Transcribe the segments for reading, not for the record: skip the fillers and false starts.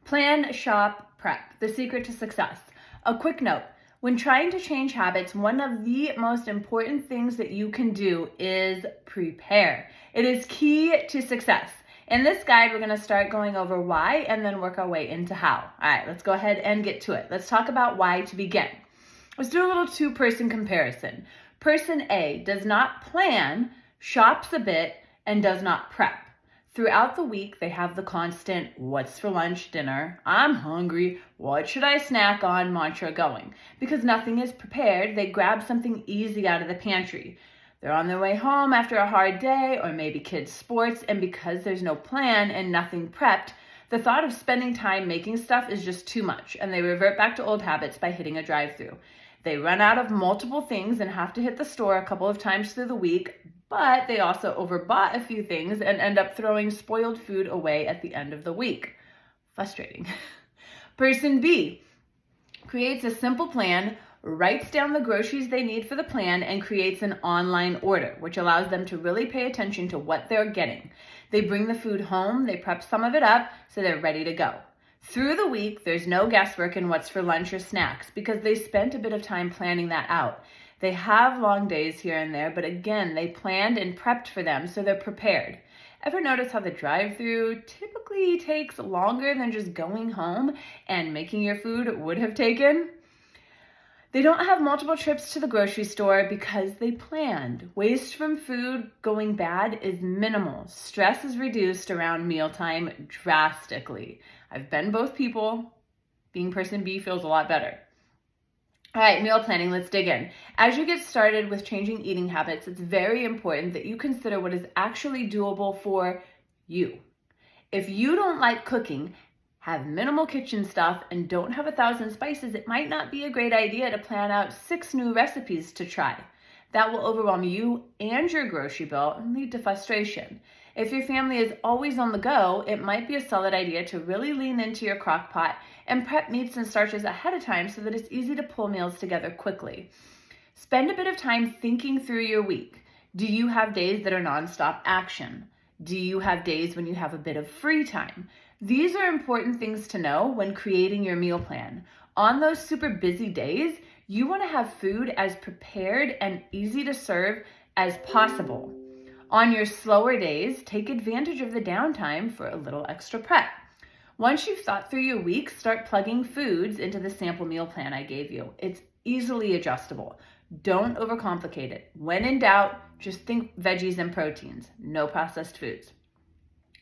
Plan, shop, prep. The secret to success. A quick note. When trying to change habits, one of the most important things that you can do is prepare. It is key to success. In this guide, we're going to start going over why and then work our way into how. All right, let's go ahead and get to it. Let's talk about why to begin. Let's do a little two-person comparison. Person A does not plan, shops a bit, and does not prep. Throughout the week, they have the constant, what's for lunch, dinner, I'm hungry, what should I snack on mantra going. Because nothing is prepared, they grab something easy out of the pantry. They're on their way home after a hard day or maybe kids' sports, and because there's no plan and nothing prepped, the thought of spending time making stuff is just too much, and they revert back to old habits by hitting a drive-thru. They run out of multiple things and have to hit the store a couple of times through the week, but they also overbought a few things and end up throwing spoiled food away at the end of the week. Frustrating. Person B creates a simple plan, writes down the groceries they need for the plan, and creates an online order, which allows them to really pay attention to what they're getting. They bring the food home, they prep some of it up, so they're ready to go. Through the week, there's no guesswork in what's for lunch or snacks because they spent a bit of time planning that out. They have long days here and there, but again, they planned and prepped for them, so they're prepared. Ever notice how the drive-thru typically takes longer than just going home and making your food would have taken? They don't have multiple trips to the grocery store because they planned. Waste from food going bad is minimal. Stress is reduced around mealtime drastically. I've been both people. Being person B feels a lot better. All right, meal planning, let's dig in. As you get started with changing eating habits, it's very important that you consider what is actually doable for you. If you don't like cooking, have minimal kitchen stuff, and don't have 1,000 spices, it might not be a great idea to plan out 6 new recipes to try. That will overwhelm you and your grocery bill and lead to frustration. If your family is always on the go, it might be a solid idea to really lean into your crock pot and prep meats and starches ahead of time so that it's easy to pull meals together quickly. Spend a bit of time thinking through your week. Do you have days that are nonstop action? Do you have days when you have a bit of free time? These are important things to know when creating your meal plan. On those super busy days, you want to have food as prepared and easy to serve as possible. On your slower days, take advantage of the downtime for a little extra prep. Once you've thought through your week, start plugging foods into the sample meal plan I gave you. It's easily adjustable. Don't overcomplicate it. When in doubt, just think veggies and proteins, no processed foods.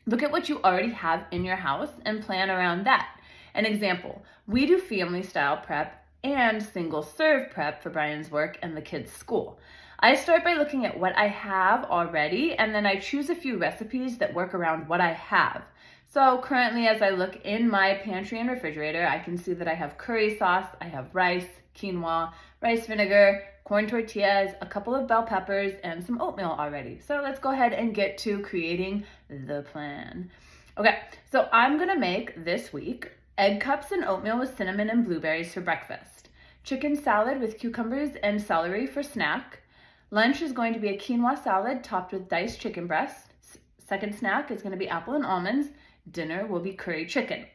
Look at what you already have in your house and plan around that. An example, we do family style prep and single serve prep for Brian's work and the kids' school. I start by looking at what I have already, and then I choose a few recipes that work around what I have. So currently, as I look in my pantry and refrigerator, I can see that I have curry sauce, I have rice, quinoa, rice vinegar, corn tortillas, a couple of bell peppers, and some oatmeal already. So let's go ahead and get to creating the plan. Okay, so I'm gonna make this week egg cups and oatmeal with cinnamon and blueberries for breakfast, chicken salad with cucumbers and celery for snack. Lunch is going to be a quinoa salad topped with diced chicken breast. Second snack is going to be apple and almonds. Dinner will be curry chicken.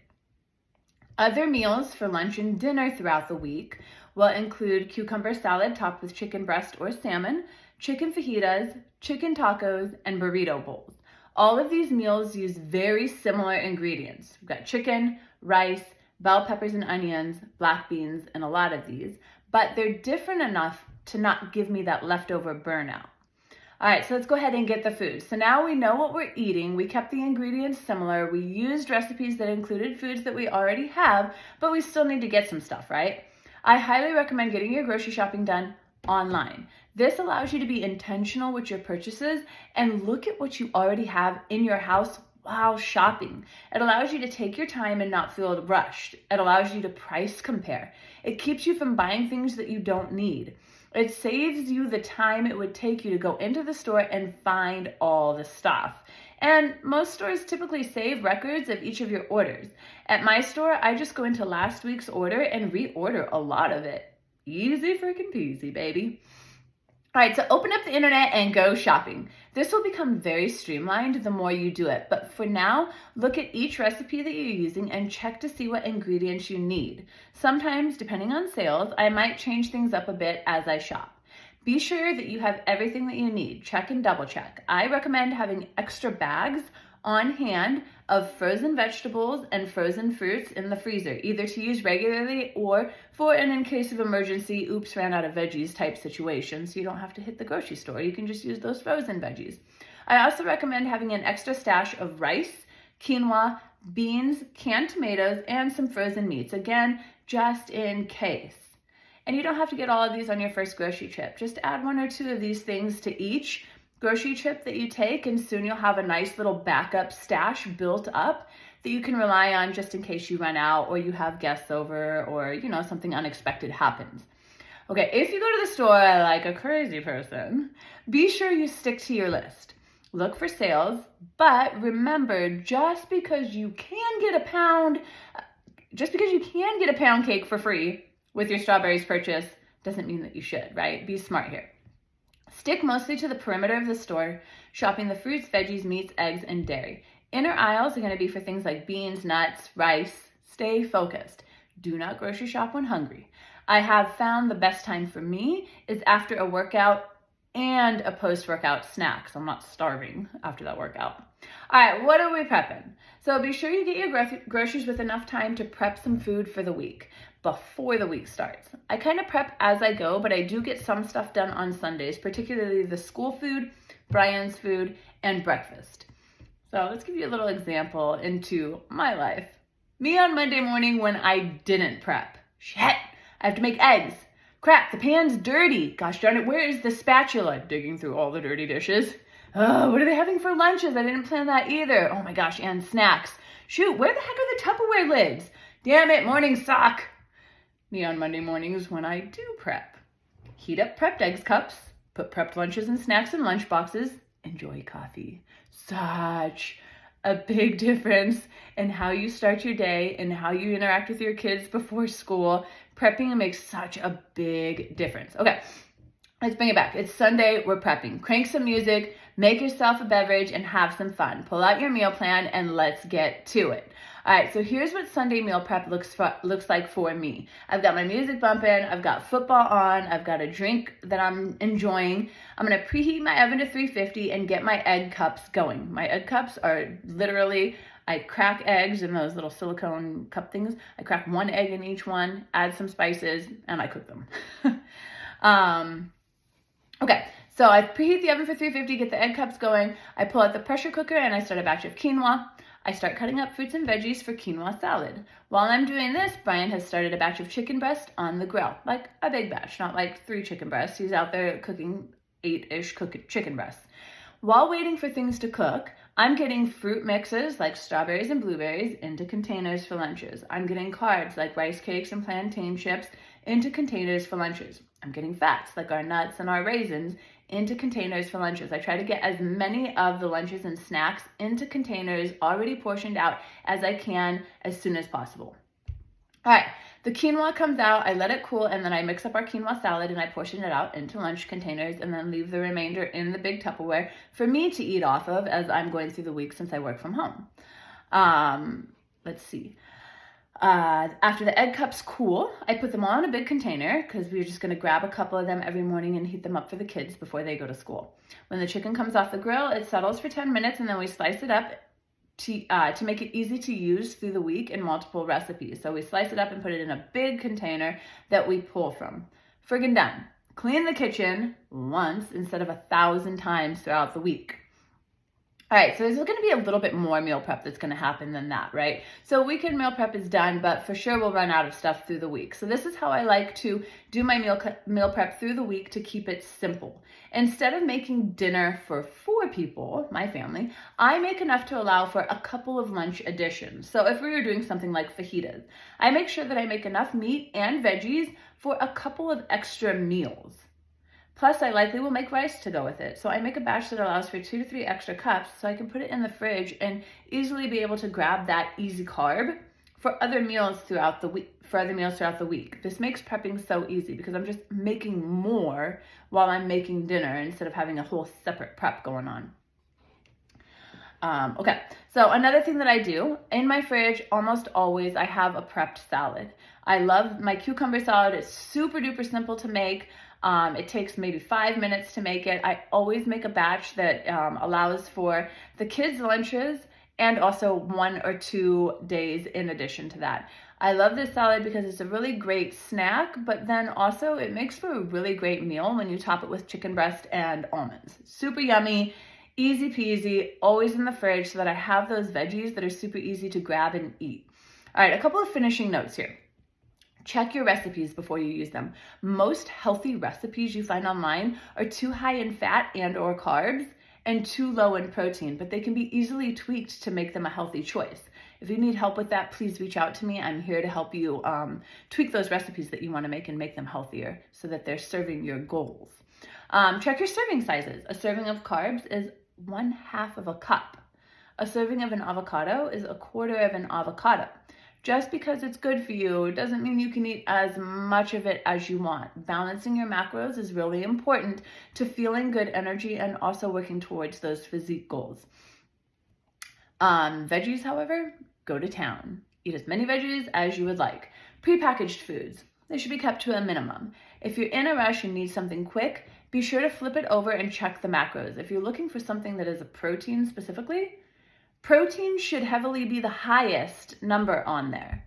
Other meals for lunch and dinner throughout the week will include cucumber salad topped with chicken breast or salmon, chicken fajitas, chicken tacos, and burrito bowls. All of these meals use very similar ingredients. We've got chicken, rice, bell peppers and onions, black beans, and a lot of these, but they're different enough to not give me that leftover burnout. All right, so let's go ahead and get the food. So now we know what we're eating. We kept the ingredients similar. We used recipes that included foods that we already have, but we still need to get some stuff, right? I highly recommend getting your grocery shopping done online. This allows you to be intentional with your purchases and look at what you already have in your house while shopping. It allows you to take your time and not feel rushed. It allows you to price compare. It keeps you from buying things that you don't need. It saves you the time it would take you to go into the store and find all the stuff. And most stores typically save records of each of your orders. At my store, I just go into last week's order and reorder a lot of it. Easy freaking peasy, baby. All right, so open up the internet and go shopping. This will become very streamlined the more you do it, but for now, look at each recipe that you're using and check to see what ingredients you need. Sometimes, depending on sales, I might change things up a bit as I shop. Be sure that you have everything that you need. Check and double check. I recommend having extra bags on hand of frozen vegetables and frozen fruits in the freezer, either to use regularly or for an in case of emergency, oops, ran out of veggies type situation, so you don't have to hit the grocery store. You can just use those frozen veggies. I also recommend having an extra stash of rice, quinoa, beans, canned tomatoes, and some frozen meats. Again, just in case. And you don't have to get all of these on your first grocery trip. Just add 1 or 2 of these things to each grocery trip that you take, and soon you'll have a nice little backup stash built up that you can rely on just in case you run out or you have guests over or, something unexpected happens. Okay, if you go to the store like a crazy person, be sure you stick to your list. Look for sales, but remember, just because you can get a pound cake for free with your strawberries purchase doesn't mean that you should, right? Be smart here. Stick mostly to the perimeter of the store, shopping the fruits, veggies, meats, eggs, and dairy. Inner aisles are going to be for things like beans, nuts, rice. Stay focused. Do not grocery shop when hungry. I have found the best time for me is after a workout and a post-workout snack, so I'm not starving after that workout. All right, what are we prepping? So be sure you get your groceries with enough time to prep some food for the week before the week starts. I kind of prep as I go, but I do get some stuff done on Sundays, particularly the school food, Brian's food, and breakfast. So let's give you a little example into my life. Me on Monday morning when I didn't prep. Shit, I have to make eggs. Crap, the pan's dirty. Gosh darn it, where is the spatula? Digging through all the dirty dishes. Oh, what are they having for lunches? I didn't plan that either. Oh my gosh, and snacks. Shoot, where the heck are the Tupperware lids? Damn it, morning sock. Me on Monday mornings when I do prep. Heat up prepped eggs cups, put prepped lunches and snacks in lunch boxes, enjoy coffee. Such a big difference in how you start your day and how you interact with your kids before school. Prepping makes such a big difference. Okay, let's bring it back. It's Sunday, we're prepping. Crank some music, make yourself a beverage, and have some fun. Pull out your meal plan and let's get to it. All right, so here's what Sunday meal prep looks like for me. I've got my music bumping, I've got football on, I've got a drink that I'm enjoying. I'm gonna preheat my oven to 350 and get my egg cups going. My egg cups are literally, I crack eggs in those little silicone cup things. I crack 1 egg in each one, add some spices, and I cook them. Okay, so I preheat the oven for 350, get the egg cups going. I pull out the pressure cooker and I start a batch of quinoa. I start cutting up fruits and veggies for quinoa salad. While I'm doing this, Brian has started a batch of chicken breast on the grill, like a big batch, not like 3 chicken breasts. He's out there cooking 8-ish chicken breasts. While waiting for things to cook, I'm getting fruit mixes like strawberries and blueberries into containers for lunches. I'm getting carbs like rice cakes and plantain chips into containers for lunches. I'm getting fats like our nuts and our raisins into containers for lunches. I try to get as many of the lunches and snacks into containers already portioned out as I can as soon as possible. All right, the quinoa comes out, I let it cool, and then I mix up our quinoa salad and I portion it out into lunch containers and then leave the remainder in the big Tupperware for me to eat off of as I'm going through the week since I work from home. Let's see. After the egg cups cool, I put them all in a big container because we're just going to grab a couple of them every morning and heat them up for the kids before they go to school. When the chicken comes off the grill, it settles for 10 minutes and then we slice it up to make it easy to use through the week in multiple recipes. So we slice it up and put it in a big container that we pull from. Friggin' done. Clean the kitchen once instead of 1,000 times throughout the week. All right, so there's going to be a little bit more meal prep that's going to happen than that, right? So weekend meal prep is done, but for sure we'll run out of stuff through the week. So this is how I like to do my meal prep through the week to keep it simple. Instead of making dinner for 4 people, my family, I make enough to allow for a couple of lunch additions. So if we were doing something like fajitas, I make sure that I make enough meat and veggies for a couple of extra meals. Plus, I likely will make rice to go with it. So I make a batch that allows for 2 to 3 extra cups so I can put it in the fridge and easily be able to grab that easy carb for other meals throughout the week. This makes prepping so easy because I'm just making more while I'm making dinner instead of having a whole separate prep going on. Okay, so another thing that I do in my fridge, almost always I have a prepped salad. I love my cucumber salad. It's super duper simple to make. It takes maybe 5 minutes to make it. I always make a batch that allows for the kids' lunches and also 1 or 2 days in addition to that. I love this salad because it's a really great snack, but then also it makes for a really great meal when you top it with chicken breast and almonds. Super yummy, easy peasy, always in the fridge so that I have those veggies that are super easy to grab and eat. All right, a couple of finishing notes here. Check your recipes before you use them. Most healthy recipes you find online are too high in fat and or carbs and too low in protein, but they can be easily tweaked to make them a healthy choice. If you need help with that, please reach out to me. I'm here to help you tweak those recipes that you want to make and make them healthier so that they're serving your goals. Check your serving sizes. A serving of carbs is 1/2 of a cup. A serving of an avocado is 1/4 of an avocado. Just because it's good for you doesn't mean you can eat as much of it as you want. Balancing your macros is really important to feeling good energy and also working towards those physique goals. Veggies, however, go to town. Eat as many veggies as you would like. Prepackaged foods, they should be kept to a minimum. If you're in a rush and need something quick, be sure to flip it over and check the macros. If you're looking for something that is a protein specifically, protein should heavily be the highest number on there.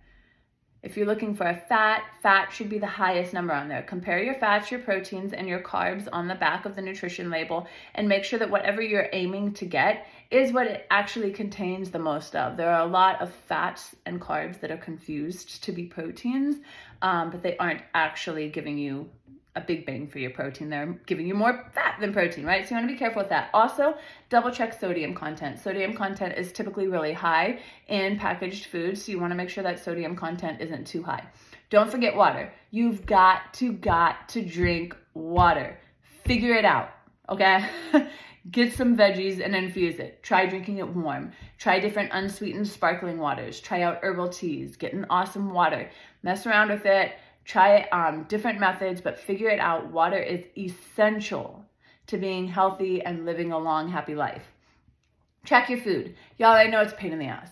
If you're looking for a fat should be the highest number on there. Compare your fats, your proteins, and your carbs on the back of the nutrition label and make sure that whatever you're aiming to get is what it actually contains the most of. There are a lot of fats and carbs that are confused to be proteins, but they aren't actually giving you a big bang for your protein. They're giving you more fat than protein, right? So you want to be careful with that. Also, double check sodium content. Sodium content is typically really high in packaged foods, so you want to make sure that sodium content isn't too high. Don't forget water. You've got to drink water. Figure it out, okay? Get some veggies and infuse it. Try drinking it warm. Try different unsweetened sparkling waters. Try out herbal teas. Get an awesome water. Mess around with it. Try different methods, but figure it out. Water is essential to being healthy and living a long, happy life. Track your food. Y'all, I know it's a pain in the ass.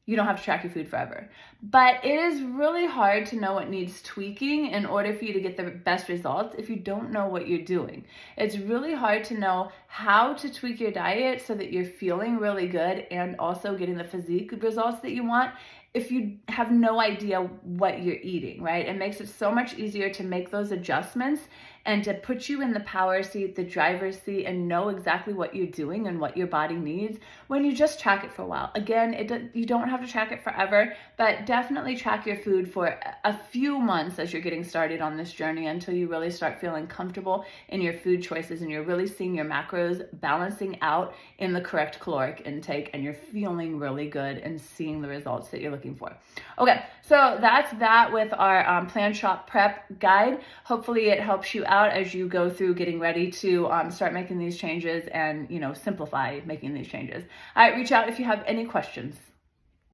You don't have to track your food forever. But it is really hard to know what needs tweaking in order for you to get the best results if you don't know what you're doing. It's really hard to know how to tweak your diet so that you're feeling really good and also getting the physique results that you want if you have no idea what you're eating, right? It makes it so much easier to make those adjustments and to put you in the power seat, the driver's seat, and know exactly what you're doing and what your body needs when you just track it for a while. Again, you don't have to track it forever, but definitely track your food for a few months as you're getting started on this journey until you really start feeling comfortable in your food choices and you're really seeing your macros balancing out in the correct caloric intake and you're feeling really good and seeing the results that you're looking for. Okay, so that's that with our Plan Shop Prep guide. Hopefully it helps you out as you go through getting ready to start making these changes and, simplify making these changes. All right, reach out if you have any questions.